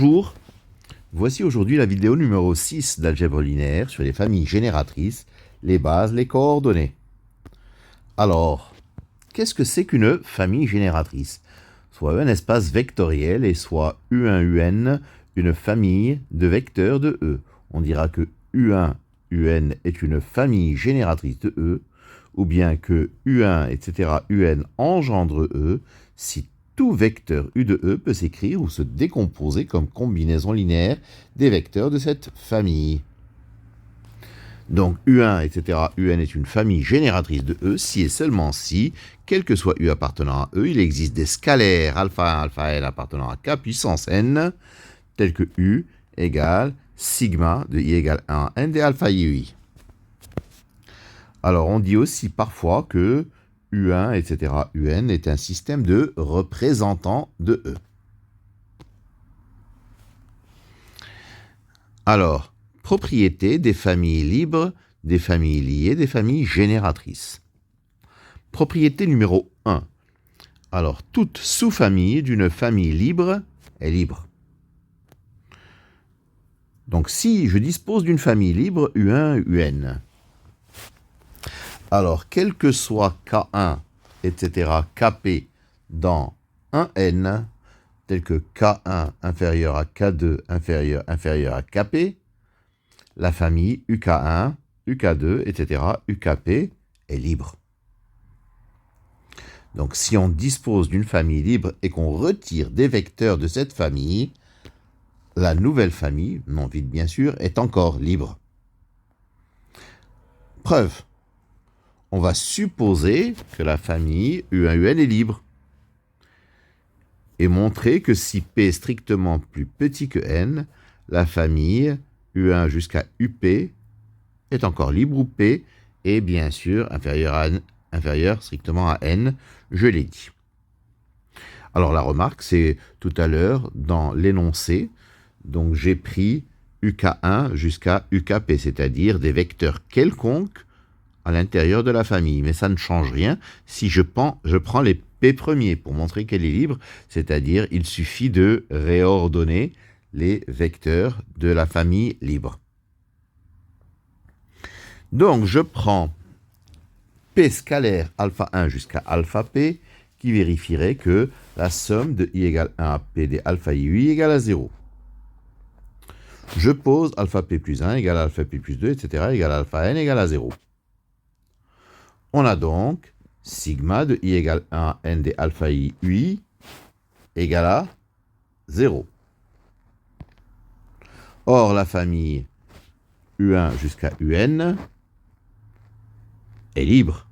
Bonjour, voici aujourd'hui la vidéo numéro 6 d'algèbre linéaire sur les familles génératrices, les bases, les coordonnées. Alors, qu'est-ce que c'est qu'une famille génératrice? Soit un espace vectoriel et soit U1UN, une famille de vecteurs de E. On dira que U1UN est une famille génératrice de E, ou bien que U1, etc., UN engendre E, si tout vecteur U de E peut s'écrire ou se décomposer comme combinaison linéaire des vecteurs de cette famille. Donc U1, etc., UN est une famille génératrice de E si et seulement si, quel que soit U appartenant à E, il existe des scalaires alpha 1, alpha n appartenant à K puissance n, tels que U égale sigma de I égale 1 n des alpha IUI. Alors on dit aussi parfois que U1, etc., UN est un système de représentants de E. Alors, propriété des familles libres, des familles liées, des familles génératrices. Propriété numéro 1. Alors, toute sous-famille d'une famille libre est libre. Donc, si je dispose d'une famille libre, U1, UN, alors, quel que soit K1, etc., Kp dans 1n, tel que K1 inférieur à K2 inférieur à Kp, la famille UK1, UK2, etc., UKP est libre. Donc, si on dispose d'une famille libre et qu'on retire des vecteurs de cette famille, la nouvelle famille, non vide bien sûr, est encore libre. Preuve. On va supposer que la famille U1UN est libre et montrer que si P est strictement plus petit que N, la famille U1 jusqu'à UP est encore libre où P est bien sûr inférieur strictement à N, je l'ai dit. Alors la remarque, c'est tout à l'heure dans l'énoncé, donc j'ai pris UK1 jusqu'à UKP, c'est-à-dire des vecteurs quelconques à l'intérieur de la famille, mais ça ne change rien si je prends les P premiers pour montrer qu'elle est libre, c'est-à-dire il suffit de réordonner les vecteurs de la famille libre. Donc je prends P scalaire alpha 1 jusqu'à alpha P qui vérifierait que la somme de I égale 1 à P des alpha IUI égale à 0. Je pose alpha P plus 1 égale alpha P plus 2, etc. égale alpha N égale à 0. On a donc sigma de I égale 1 à N des alpha I UI égale à 0. Or, la famille U1 jusqu'à UN est libre.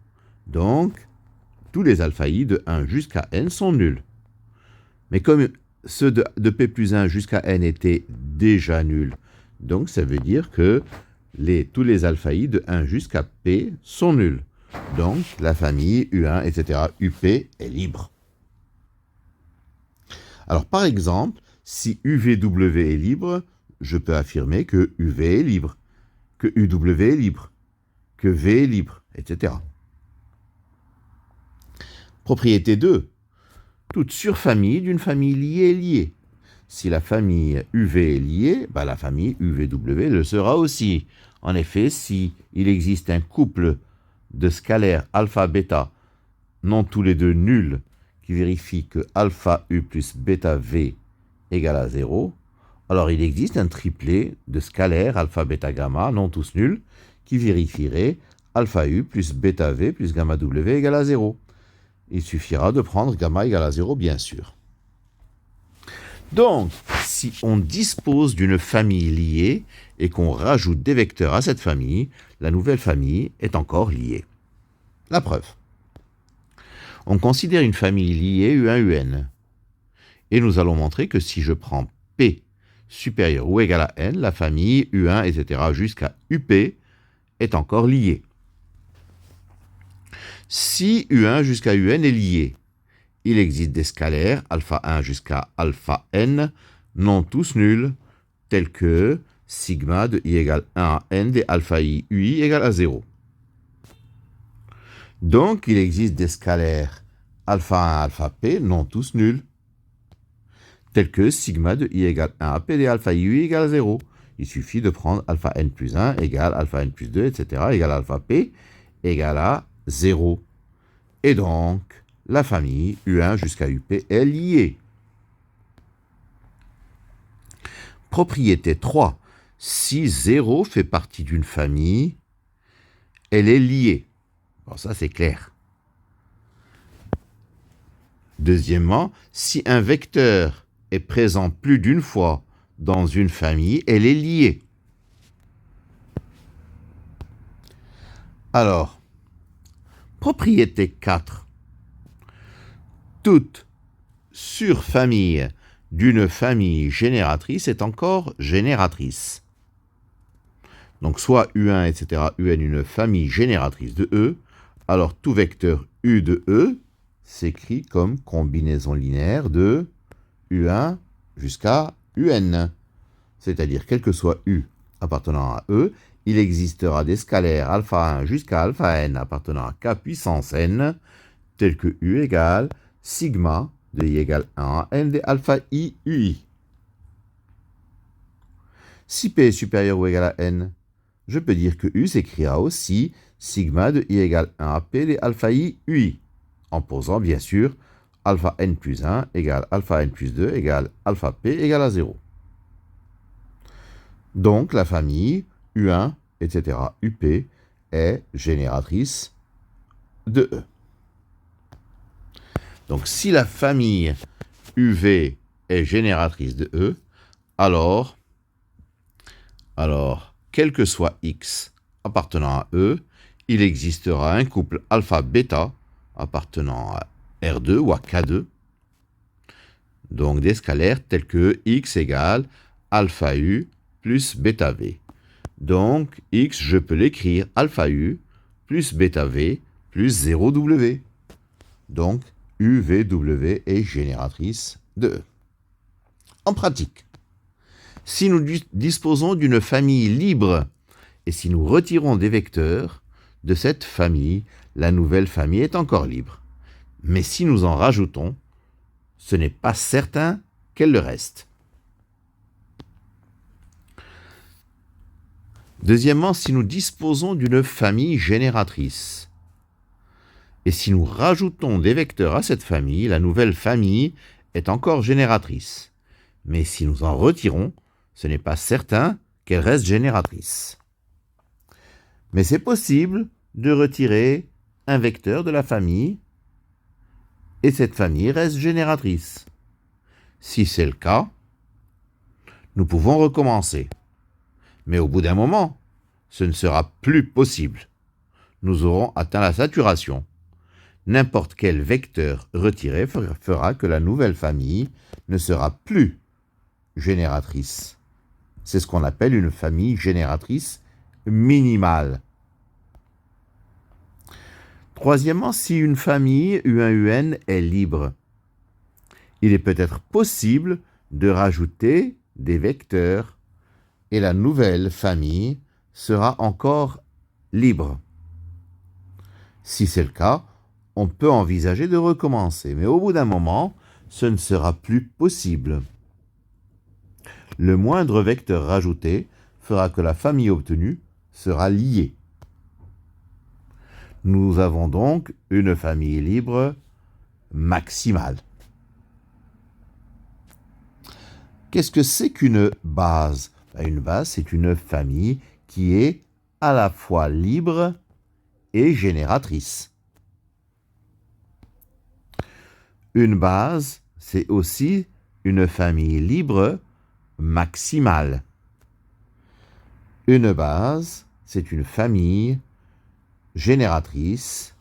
Donc, tous les alpha I de 1 jusqu'à N sont nuls. Mais comme ceux de P plus 1 jusqu'à N étaient déjà nuls, donc ça veut dire que tous les alpha I de 1 jusqu'à P sont nuls. Donc, la famille U1, etc., UP est libre. Alors, par exemple, si UVW est libre, je peux affirmer que UV est libre, que UW est libre, que V est libre, etc. Propriété 2. Toute surfamille d'une famille liée est liée. Si la famille UV est liée, la famille UVW le sera aussi. En effet, si il existe un couple de scalaires alpha bêta, non tous les deux nuls, qui vérifient que alpha U plus bêta V égale à 0, alors il existe un triplet de scalaires alpha bêta gamma, non tous nuls, qui vérifierait alpha U plus bêta V plus gamma W égale à 0. Il suffira de prendre gamma égale à 0, bien sûr. Donc, si on dispose d'une famille liée et qu'on rajoute des vecteurs à cette famille, la nouvelle famille est encore liée. La preuve. On considère une famille liée U1UN. Et nous allons montrer que si je prends P supérieur ou égal à N, la famille U1, etc. jusqu'à UP est encore liée. Si U1 jusqu'à UN est lié, il existe des scalaires alpha 1 jusqu'à alpha N, non tous nuls, tels que sigma de I égale 1 à N des alpha I UI égale à 0. Donc, il existe des scalaires alpha 1 alpha P, non tous nuls, tel que sigma de i égale 1 à p de alpha i égale 0. Il suffit de prendre alpha n plus 1 égale alpha n plus 2, etc. égale alpha p égale à 0. Et donc, la famille U1 jusqu'à UP est liée. Propriété 3. Si 0 fait partie d'une famille, elle est liée. Bon, ça c'est clair. Deuxièmement, si un vecteur est présent plus d'une fois dans une famille, elle est liée. Alors, propriété 4. Toute surfamille d'une famille génératrice est encore génératrice. Donc soit U1, etc., UN une famille génératrice de E, alors tout vecteur U de E s'écrit comme combinaison linéaire de U1 jusqu'à UN. C'est-à-dire, quel que soit U appartenant à E, il existera des scalaires alpha 1 jusqu'à alpha n appartenant à K puissance n, tels que U égale sigma de I égale 1 à n de alpha I UI. Si P est supérieur ou égal à n, je peux dire que U s'écrira aussi sigma de I égale 1 à P de alpha I UI, en posant bien sûr alpha n plus 1 égale alpha n plus 2 égale alpha P égale à 0. Donc la famille U1, etc. UP est génératrice de E. Donc si la famille UV est génératrice de E, alors quel que soit X appartenant à E, il existera un couple alpha-bêta appartenant à R2 ou à K2, donc des scalaires tels que X égale alpha U plus bêta V. Donc X, je peux l'écrire alpha U plus bêta V plus 0W. Donc UVW est génératrice de E. En pratique, si nous disposons d'une famille libre et si nous retirons des vecteurs de cette famille, la nouvelle famille est encore libre. Mais si nous en rajoutons, ce n'est pas certain qu'elle le reste. Deuxièmement, si nous disposons d'une famille génératrice et si nous rajoutons des vecteurs à cette famille, la nouvelle famille est encore génératrice. Mais si nous en retirons, ce n'est pas certain qu'elle reste génératrice. Mais c'est possible de retirer un vecteur de la famille et cette famille reste génératrice. Si c'est le cas, nous pouvons recommencer. Mais au bout d'un moment, ce ne sera plus possible. Nous aurons atteint la saturation. N'importe quel vecteur retiré fera que la nouvelle famille ne sera plus génératrice. C'est ce qu'on appelle une famille génératrice minimale. Troisièmement, si une famille U1UN est libre, il est peut-être possible de rajouter des vecteurs et la nouvelle famille sera encore libre. Si c'est le cas, on peut envisager de recommencer, mais au bout d'un moment, ce ne sera plus possible. Le moindre vecteur rajouté fera que la famille obtenue sera liée. Nous avons donc une famille libre maximale. Qu'est-ce que c'est qu'une base? Une base, c'est une famille qui est à la fois libre et génératrice. Une base, c'est aussi une famille libre maximale. Une base, c'est une famille génératrice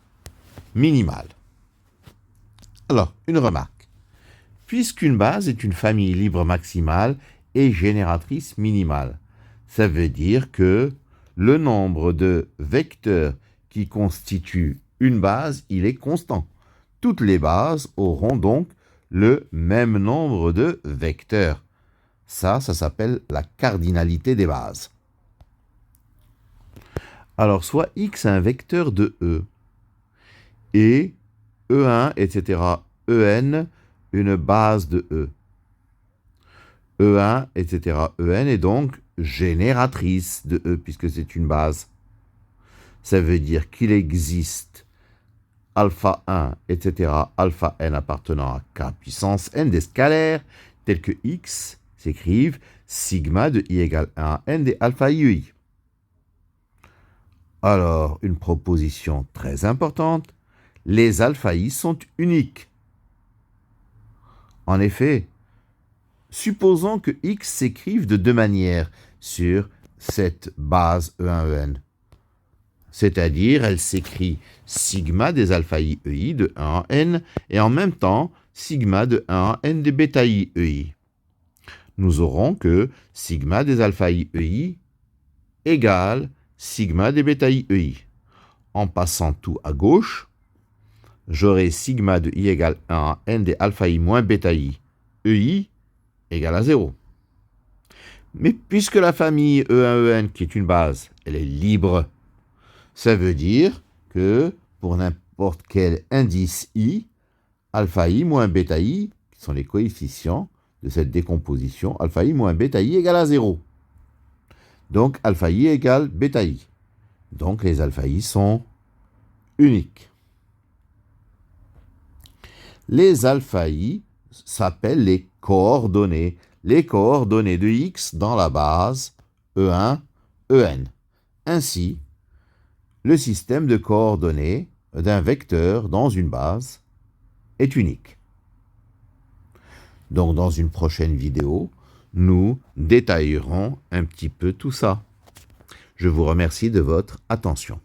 minimale. Alors, une remarque. Puisqu'une base est une famille libre maximale et génératrice minimale, ça veut dire que le nombre de vecteurs qui constituent une base, il est constant. Toutes les bases auront donc le même nombre de vecteurs. Ça s'appelle la cardinalité des bases. Alors, soit X est un vecteur de E, et E1, etc., En, une base de E. E1, etc. En est donc génératrice de E, puisque c'est une base. Ça veut dire qu'il existe alpha 1, etc., alpha n appartenant à k puissance n des scalaires, tels que x s'écrivent sigma de i égale 1 à n des alpha iei. Alors, une proposition très importante, les alpha i sont uniques. En effet, supposons que x s'écrive de deux manières sur cette base E1, En. C'est-à-dire, elle s'écrit sigma des alpha i ei de 1 à n et en même temps sigma de 1 à n des bêta i ei. Nous aurons que sigma des alpha i ei égale sigma des bêta i ei. En passant tout à gauche, j'aurai sigma de i égale 1 à n des alpha i moins bêta i ei égale à 0. Mais puisque la famille E1, En, qui est une base, elle est libre, ça veut dire que pour n'importe quel indice i, alpha i moins bêta i, qui sont les coefficients de cette décomposition, alpha i moins bêta i égale à 0. Donc alpha i égale bêta i. Donc les alpha i sont uniques. Les alpha i s'appellent les coordonnées de x dans la base E1, En. Ainsi, le système de coordonnées d'un vecteur dans une base est unique. Donc dans une prochaine vidéo, nous détaillerons un petit peu tout ça. Je vous remercie de votre attention.